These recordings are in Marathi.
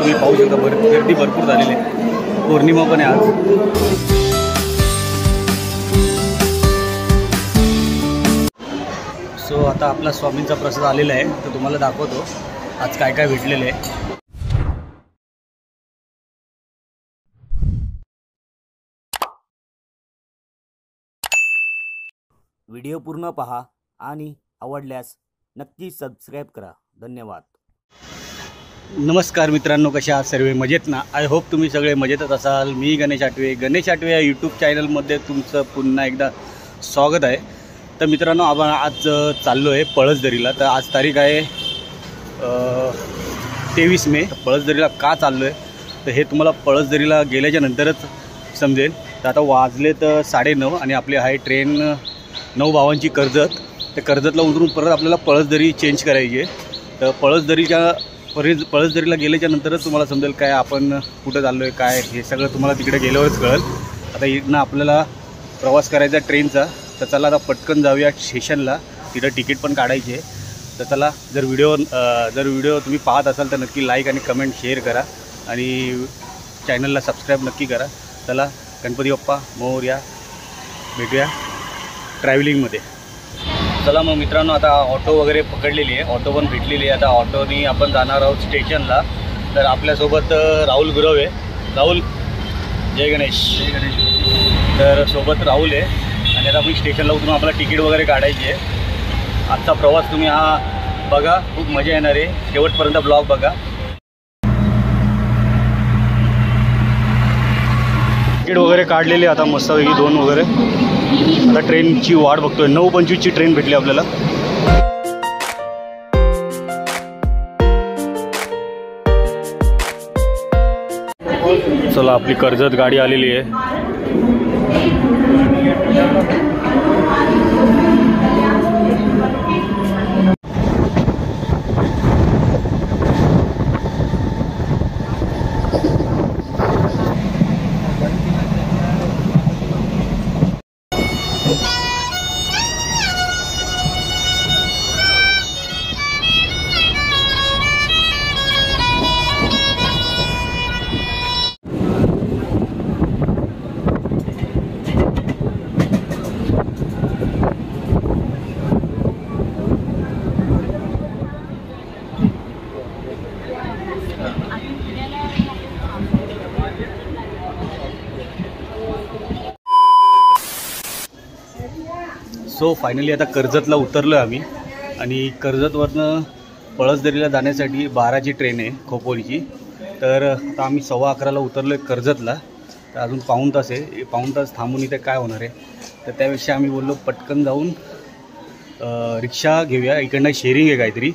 तुम्ही पाहू शकता गर्दी भरपूर झालेली आहे। पौर्णिमा पण आहे आज। सो आता आपला स्वामींचा प्रसाद आलेला आहे, तर तुम्हाला दाखवतो आज काय काय भेटलेलं आहे। व्हिडिओ पूर्ण पहा आणि आवडल्यास नक्की सबस्क्राईब करा। धन्यवाद। नमस्कार मित्रांनो, कशा आहात सर्व? मजेत ना? आय होप तुम्ही सगळे मजेतच असाल। मी गणेश आटवे या यूट्यूब चॅनलमध्ये तुमचं पुन्हा एकदा स्वागत आहे। तर मित्रांनो, आपण आज चाललो आहे पळसदरीला। तर आज तारीख आहे 23 मे। पळसदरीला का चाललो आहे तर हे तुम्हाला पळसदरीला गेल्याच्या नंतरच समजेल। तर आता वाजले तर 9:30 आणि आपली आहे ट्रेन 9:52 कर्जत। तर कर्जतला उतरून परत आपल्याला पळसदरी चेंज करायची आहे। तर पळसदरीला गेल्याच्या नंतरच तुम्हाला समजेल काय आपण कुठं चाललो आहे, काय हे सगळं तुम्हाला तिकडे गेल्यावरच कळेल। आता इथनं आपल्याला प्रवास करायचा ट्रेनचा। तर चला आता पटकन जाऊया स्टेशनला, तिथं तिकीट पण काढायची आहे। तर चला, जर व्हिडिओ तुम्ही पाहत असाल तर नक्की लाईक आणि कमेंट शेअर करा आणि चॅनलला सबस्क्राईब नक्की करा। चला, गणपती बाप्पा मोरया, भेटूया ट्रॅव्हलिंगमध्ये। चला मग मित्रांनो, आता ऑटो वगैरे पकडलेली आहे, ऑटो पण भेटलेली आहे। आता ऑटोनी आपण जाणार आहोत स्टेशनला। तर आपल्यासोबत राहुल गुरव आहे। राहुल, जय गणेश। जय गणेश। तर सोबत राहुल आहे आणि आता आपण स्टेशनला उतरून आपल्याला तिकीट वगैरे काढायची आहे। आजचा प्रवास तुम्ही हा बघा, खूप मजा येणार आहे। शेवटपर्यंत ब्लॉग बघा। तिकीट वगैरे काढलेली आता मस्तपैकी 2 वगैरे। आता ट्रेनची वाट बघतोय। 9:25ची ट्रेन भेटली आपल्याला। चला, आपली कर्जत गाडी आलेली आहे। सो फायनली आता कर्जतला उतरलो आहे आम्ही आणि कर्जतवरनं पळसदरीला जाण्यासाठी 12ची ट्रेन आहे खोपोलीची। तर आता आम्ही 11:15ला उतरलो आहे कर्जतला। तर अजून पाऊण तास आहे, पाऊण तास थांबून इथे काय होणार आहे। तर त्यापेक्षा आम्ही बोललो पटकन जाऊन रिक्षा घेऊया। इकडनं शेअरिंग आहे काहीतरी,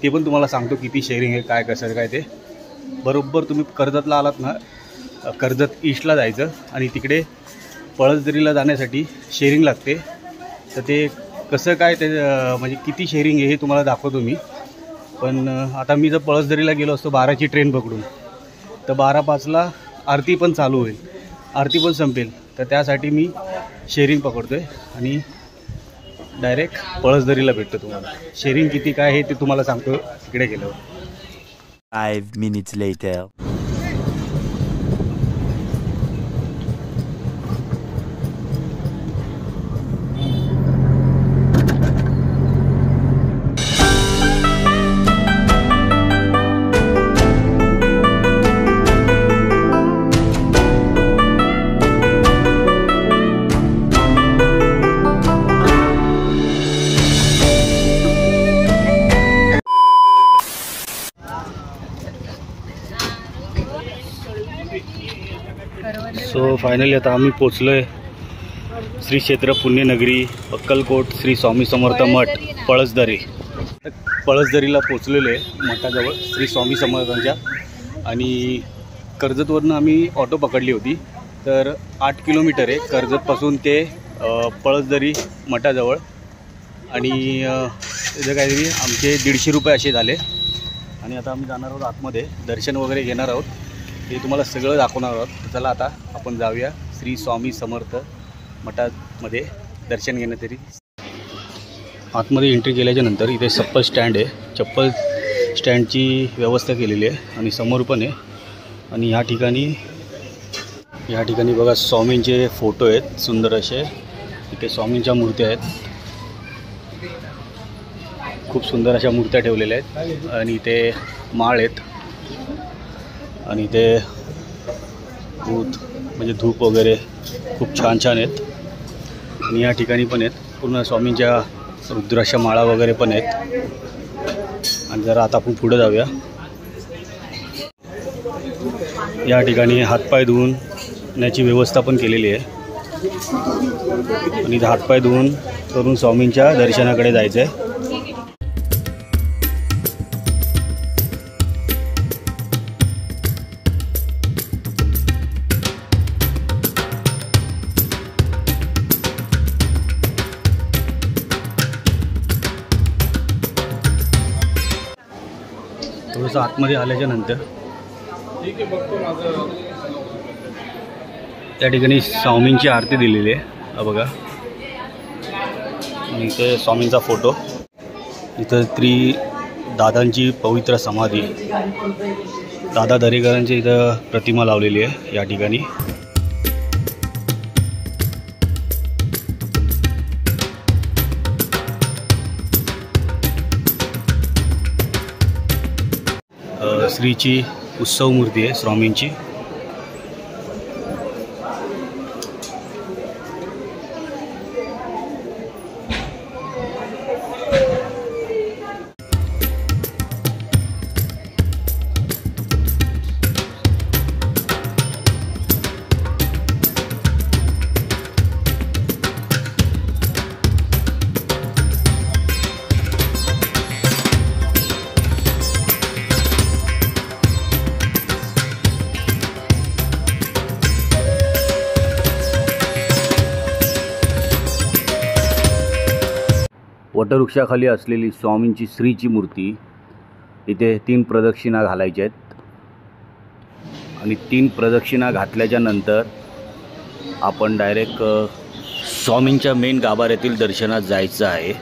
ते पण तुम्हाला सांगतो किती शेअरिंग आहे, काय कसं काय ते। बरोबर तुम्ही कर्जतला आलात ना, कर्जत ईस्टला जायचं आणि तिकडे पळसदरीला जाण्यासाठी शेअरिंग लागते। तर ते कसं काय ते म्हणजे किती शेअरिंग आहे हे तुम्हाला दाखवतो मी। पण आता मी जर पळसदरीला गेलो असतो 12ची ट्रेन पकडून, तर 12:05ला आरती पण चालू होईल, आरती पण संपेल। तर त्यासाठी मी शेअरिंग पकडतो आहे आणि डायरेक्ट पळसदरीला भेटतो तुम्हाला। शेअरिंग किती काय हे ते तुम्हाला सांगतो तिकडे गेल्यावर। 5 minutes later. सो फायनली आता आम्ही पोचलो आहे श्री क्षेत्र पुण्यनगरी अक्कलकोट श्री स्वामी समर्थ मठ पळसदरी। पळसदरीला पोचलेलो आहे मठाजवळ श्री स्वामी समर्थांच्या। आणि कर्जतवरनं आम्ही ऑटो पकडली होती। तर 8 किलोमीटर आहे कर्जतपासून ते पळसदरी मठाजवळ। आणि त्याचं काहीतरी आमचे 150 रुपये असे झाले। आणि आता आम्ही जाणार आहोत आतमध्ये, दर्शन वगैरे घेणार आहोत, ते तुम्हाला सगळं दाखवणार आहोत। चला आता आपण जाऊया श्री स्वामी समर्थ मठामध्ये दर्शन घेण्यासाठी। आतमध्ये एंट्री केल्याच्या नंतर इथे चप्पल स्टँड आहे, चप्पल स्टँडची व्यवस्था केलेली आहे आणि समोर पण आहे. आणि ह्या ठिकाणी बघा स्वामींचे फोटो आहेत सुंदर असे. इथे स्वामींच्या मूर्त्या आहेत, खूप सुंदर अशा मूर्त्या ठेवलेल्या आहेत. आणि इथे माळ आहेत आणि इथे म्हणजे धूप वगैरे खूप छान छान आहेत. आणि या ठिकाणी पण आहेत पूर्ण स्वामींच्या रुद्राच्या माळा वगैरे पण आहेत. आणि जरा आता आपण पुढे जाऊया. या ठिकाणी हातपाय धुवण्याची व्यवस्था पण केलेली आहे. आणि हातपाय धुवून करून स्वामींच्या दर्शनाकडे जायचं आहे. थोडंसं आतमध्ये आल्याच्या नंतर त्या ठिकाणी स्वामींची आरती दिलेली आहे बघा. आणि इथे स्वामींचा फोटो, इथं दादांची पवित्र समाधी, दादा दरेकरांची इथं प्रतिमा लावलेली आहे या ठिकाणी. श्रीची उत्सव मूर्ती आहे स्वामींची. वटवृक्षाखाली असलेली स्वामींची श्रीची मूर्ती, इथे 3 प्रदक्षिणा घालायच्या आहेत. आणि 3 प्रदक्षिणा घातल्याच्या नंतर आपण डायरेक्ट स्वामींच्या मेन गाभाऱ्यातील दर्शनात जायचं आहे.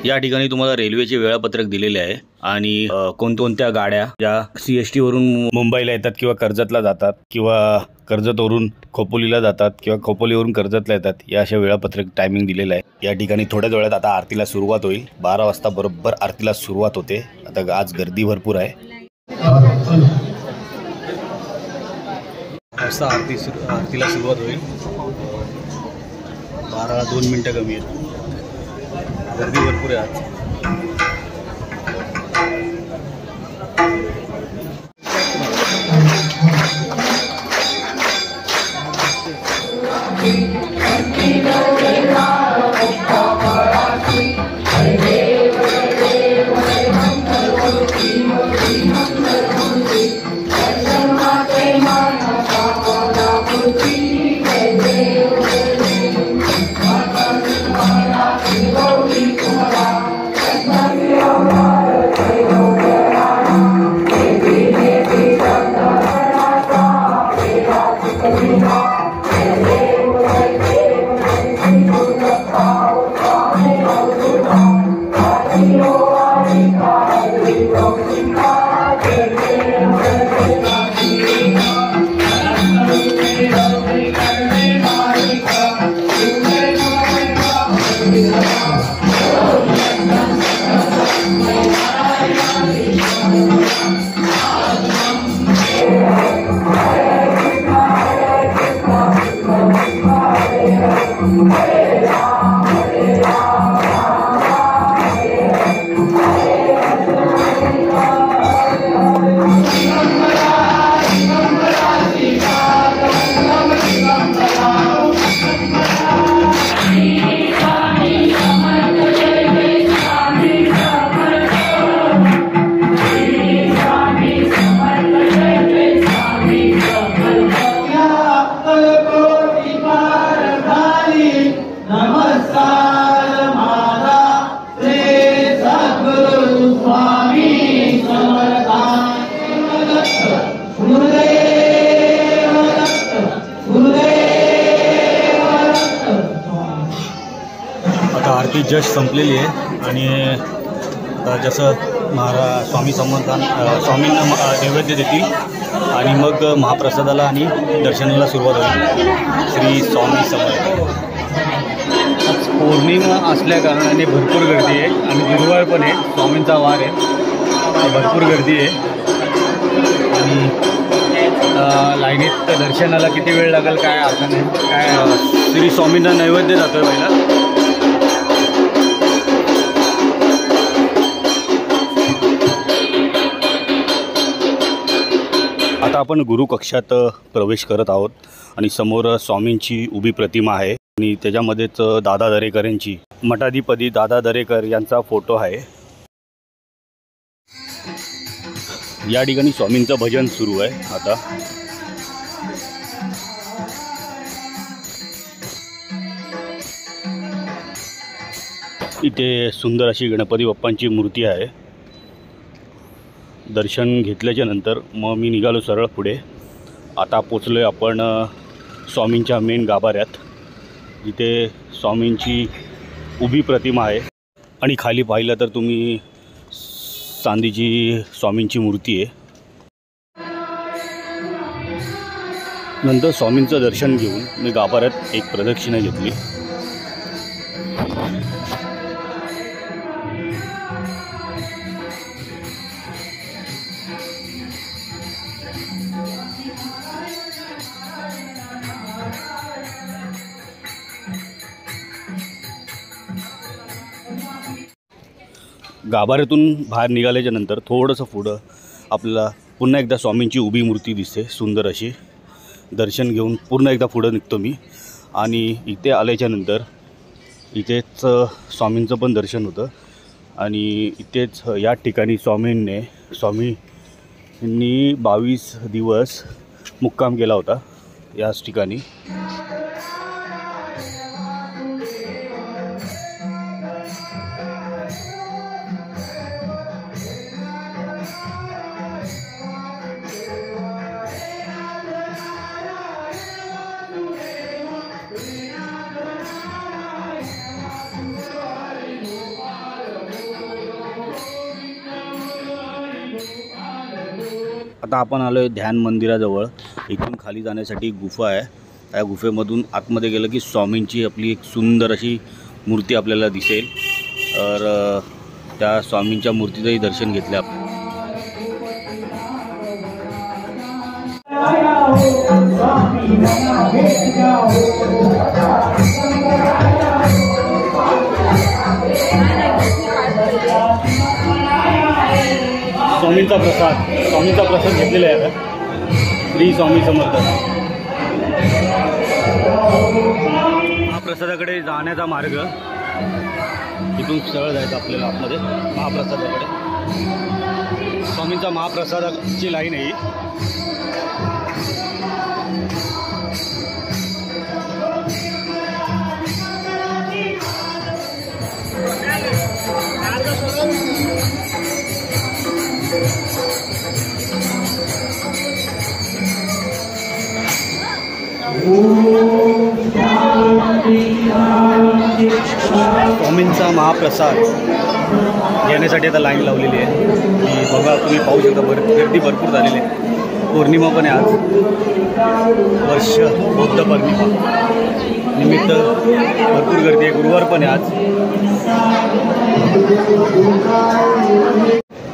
या ठिकाणी तुम्हाला रेल्वेचे वेळापत्रक दिलेले आहे आणि कोणकोणत्या गाड्या ज्या CST वरून मुंबईला येतात किंवा कर्जतला जातात किंवा कर्जतवरून खोपोलीला जातात किंवा खोपोलीवरून कर्जतला येतात, या अशा वेळापत्रक टायमिंग दिलेलं आहे. या ठिकाणी थोड्याच वेळात आता आरतीला सुरुवात होईल. 12 वाजता बरोबर आरतीला सुरुवात होते. आता आज गर्दी भरपूर आहे. वाजता आरतीला सुरुवात होईल. 12ला 2 मिनटं कमी आहेत. गर्दी भरपूर आहे आज. आरती जस्ट संपलेली आहे आणि जसं स्वामी स्वामींना नैवेद्य देतील आणि मग महाप्रसादाला आणि दर्शनाला सुरुवात होईल. श्री स्वामी समर्थ. आज पौर्णिमा असल्या कारणाने भरपूर गर्दी आहे आणि गुरुवार पण आहे, स्वामींचा वार आहे, भरपूर गर्दी आहे आणि लाईनीत दर्शनाला किती वेळ लागेल काय अर्थ नाही. काय श्री स्वामींना नैवेद्य जातो आहे पहिला. आता आपण गुरुकक्षात प्रवेश करत आहोत आणि समोर स्वामींची उभी प्रतिमा आहे आणि त्याच्यामध्येच दादा दरेकर यांची मठाधिपती दादा दरेकर यांचा फोटो आहे. या ठिकाणी स्वामींचं भजन सुरू आहे. आता इथे सुंदर अशी गणपती बाप्पांची मूर्ती आहे. दर्शन घेतल्याच्या नंतर मग मी निघालो सरळ पुढे. आता पोचलो आहे आपण स्वामींच्या मेन गाभाऱ्यात, जिथे स्वामींची उभी प्रतिमा आहे आणि खाली पाहिलं तर तुम्ही चांदीची स्वामींची मूर्ती आहे. नंतर स्वामींचं दर्शन घेऊन मी गाभाऱ्यात एक प्रदक्षिणा घेतली. गाभाऱ्यातून बाहेर निघाल्याच्या नंतर थोडंसं पुढं आपल्याला पुन्हा एकदा स्वामींची उभी मूर्ती दिसते सुंदर अशी. दर्शन घेऊन पुन्हा एकदा पुढं निघतो मी आणि इथे आल्याच्या नंतर इथेच स्वामींचं पण दर्शन होतं आणि इथेच या ठिकाणी स्वामींनी 22 दिवस मुक्काम केला होता याच ठिकाणी. आता आपण आलो आहे ध्यान मंदिराजवळ. इथून खाली जाण्यासाठी गुफा आहे. त्या गुफेमधून आतमध्ये गेलं की स्वामींची आपली एक सुंदर अशी मूर्ती आपल्याला दिसेल. तर त्या स्वामींच्या मूर्तीचंही दर्शन घेतलं आपण. स्वामींचा प्रसाद घेतलेला आहे आता. श्री स्वामी समर्थ. महाप्रसादाकडे जाण्याचा मार्ग इथून सरळ जायचं आपल्याला आतमध्ये महाप्रसादाकडे. स्वामींचा महाप्रसादाची लाईन आहे. स्वामींचा महाप्रसाद घेण्यासाठी आता लाईन लावलेली आहे. की बघा तुम्ही पाहू शकता गर्दी भरपूर झालेली आहे. पौर्णिमा पण आहे आज. वर्ष बौद्ध पौर्णिमा निमित्त भरपूर गर्दी आहे. गुरुवार पण आहे आज.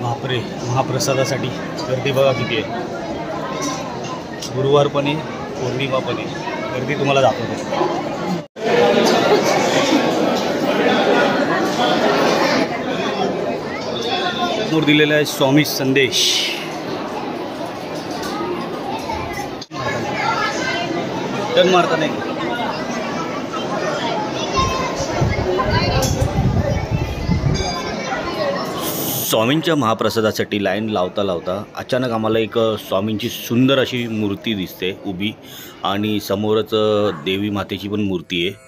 बापरे, महाप्रसादासाठी गर्दी बघा किती आहे. गुरुवार पण आहे, पौर्णिमा पण आहे. गर्दी तुम्हाला दाखवतो. समोर दिलेला आहे स्वामी संदेश. टन मारता नाही. स्वामींच्या महाप्रसादासाठी लाईन लावता लावता अचानक आम्हाला एक स्वामींची सुंदर अशी मूर्ती दिसते उभी आणि समोरच देवी मातेची पण मूर्ती आहे.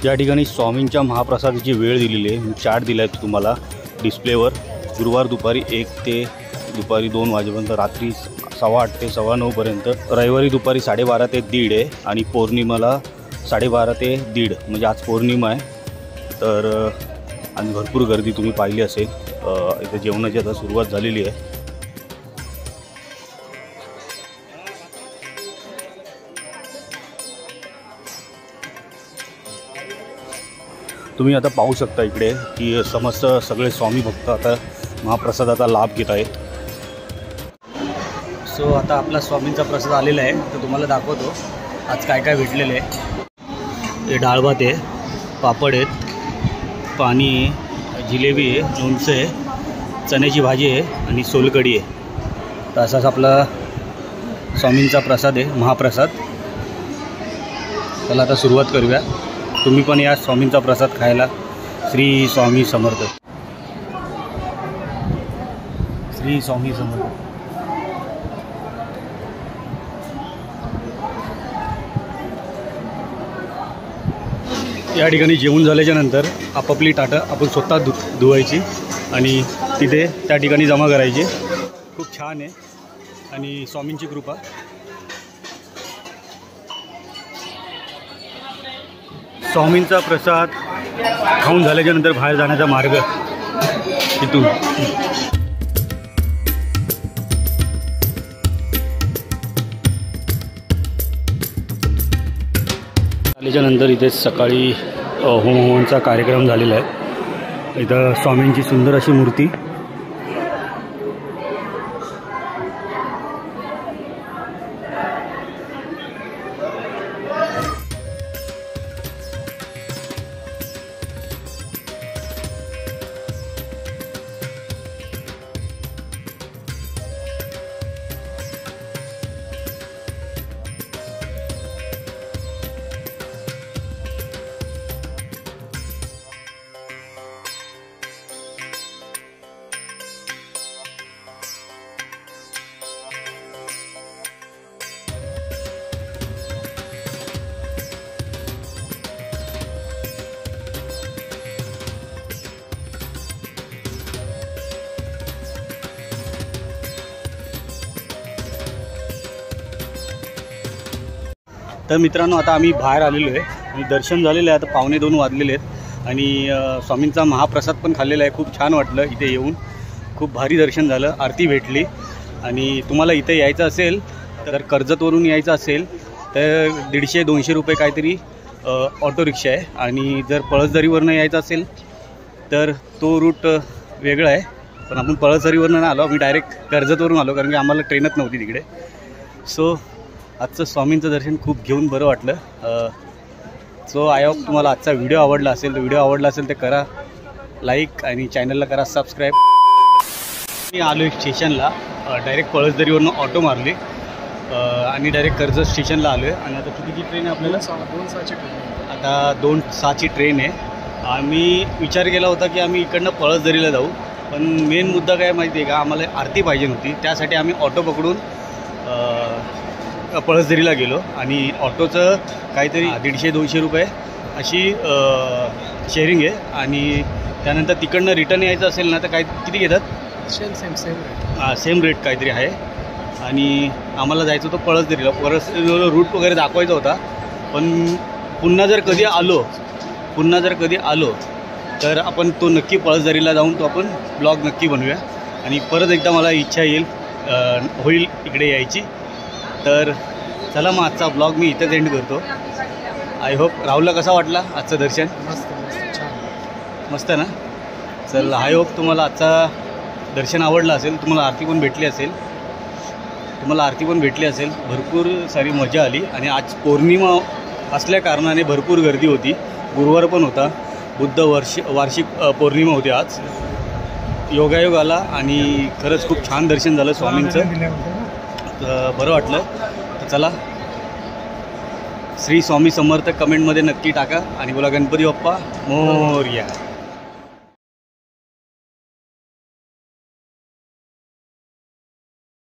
या ठिकाणी स्वामींच्या महाप्रसादाची वेळ दिलेली आहे. मी चार्ट दिला आहे तुम्हाला डिस्प्लेवर. गुरुवार दुपारी 1 ते दुपारी 2 वाजेपर्यंत, रात्री 8:15 ते 9:15पर्यंत, रविवारी दुपारी 12:30 ते 1:30 आहे आणि पौर्णिमाला 12:30 ते 1:30. म्हणजे आज पौर्णिमा आहे. तर आणि भरपूर गर्दी तुम्ही पाहिली असेल. इथे जेवणाची आता सुरुवात झालेली आहे. तुम्ही आता पाहू शकता इकडे की समस्त सगळे स्वामी भक्त आता महाप्रसादाचा लाभ घेत आहेत. सो आता आपला स्वामींचा प्रसाद आलेला आहे, तर तुम्हाला दाखवतो आज काय काय भेटलेलं आहे. हे डाळ भात आहे, पापड आहेत, पाणी आहे, जिलेबी आहे, लोणचं आहे, चण्याची भाजी आहे आणि सोलकढी आहे. तर असाच आपला स्वामींचा प्रसाद आहे, महाप्रसाद. चला आता सुरुवात करूया. तुम्ही पण या स्वामींचा प्रसाद खायला. श्री स्वामी समर्थ. श्री स्वामी समर्थ. या ठिकाणी जेवण झाल्याच्या नंतर आपापली ताटं आपण स्वतः धुवायची आणि तिथे त्या ठिकाणी जमा करायची. खूप छान आहे आणि स्वामींची कृपा. स्वामींचा प्रसाद खाऊन झाल्याच्या नंतर बाहेर जाण्याचा मार्ग इथून. आल्याच्या नंतर इथे सकाळी होमहवनाचा कार्यक्रम झालेला आहे. इथं स्वामींची सुंदर अशी मूर्ती. तर मित्रांनो, आता आम्ही बाहेर आलेलो आहे आणि दर्शन झालेलं आहे. आता 1:15 वाजलेले आहेत आणि स्वामींचा महाप्रसाद पण खाल्लेला आहे. खूप छान वाटलं इथे येऊन. खूप भारी दर्शन झालं, आरती भेटली. आणि तुम्हाला इथे यायचं असेल तर कर्जतवरून यायचं असेल तर 150-200 रुपये काहीतरी ऑटो रिक्षा आहे. आणि जर पळसदरीवरनं यायचं असेल तर तो रूट वेगळा आहे. पण आपण पळसदरीवरनं नाही आलो, आम्ही डायरेक्ट कर्जतवरून आलो कारण की आम्हाला ट्रेनच नव्हती तिकडे. सो आजचं स्वामींचं दर्शन खूप घेऊन बरं वाटलं. सो आय होप तुम्हाला आजचा व्हिडिओ आवडला असेल. तर व्हिडिओ आवडला असेल तर करा लाईक आणि चॅनलला करा सबस्क्राईब. मी आलो स्टेशनला, डायरेक्ट पळसदरीवरनं ऑटो मारली आणि डायरेक्ट कर्जत स्टेशनला आलो आहे. आणि आता कितीची ट्रेन आहे आपल्याला? 2:06ची ट्रेन. आता 2:06ची ट्रेन आहे. आम्ही विचार केला होता की आम्ही इकडनं पळसदरीला जाऊ, पण मेन मुद्दा काय माहिती आहे का, आम्हाला आरती पाहिजे नव्हती. त्यासाठी आम्ही ऑटो पकडून पळसदरीला गेलो आणि ऑटोचं काहीतरी 150-200 रुपये अशी शेअरिंग आहे. आणि त्यानंतर तिकडनं रिटर्न यायचं असेल ना तर काय किती घेतात? सेम रेट काहीतरी आहे. आणि आम्हाला जायचं होतं पळसदरीला. पळसदरीला रूट वगैरे दाखवायचा होता. पण पुन्हा जर कधी आलो तर आपण तो नक्की पळसदरीला जाऊन तो आपण ब्लॉग नक्की बनवूया. आणि परत एकदा मला इच्छा होईल इकडे यायची. तर चला मग आजचा ब्लॉग मी इथेच एंड करतो. आय होप राहुलला कसा वाटला आजचं दर्शन? मस्त ना. चल, आय होप तुम्हाला आजचा दर्शन आवडलं असेल. तुम्हाला आरती पण भेटली असेल. भरपूर सारी मजा आली. आणि आज पौर्णिमा असल्या कारणाने भरपूर गर्दी होती. गुरुवार पण होता. बुद्ध वार्षिक पौर्णिमा होती आज. योगायोग आला आणि खरंच खूप छान दर्शन झालं स्वामींचं. बरं वाटलं. तर चला, श्री स्वामी समर्थ कमेंटमध्ये नक्की टाका आणि बोला गणपती बाप्पा मोरया.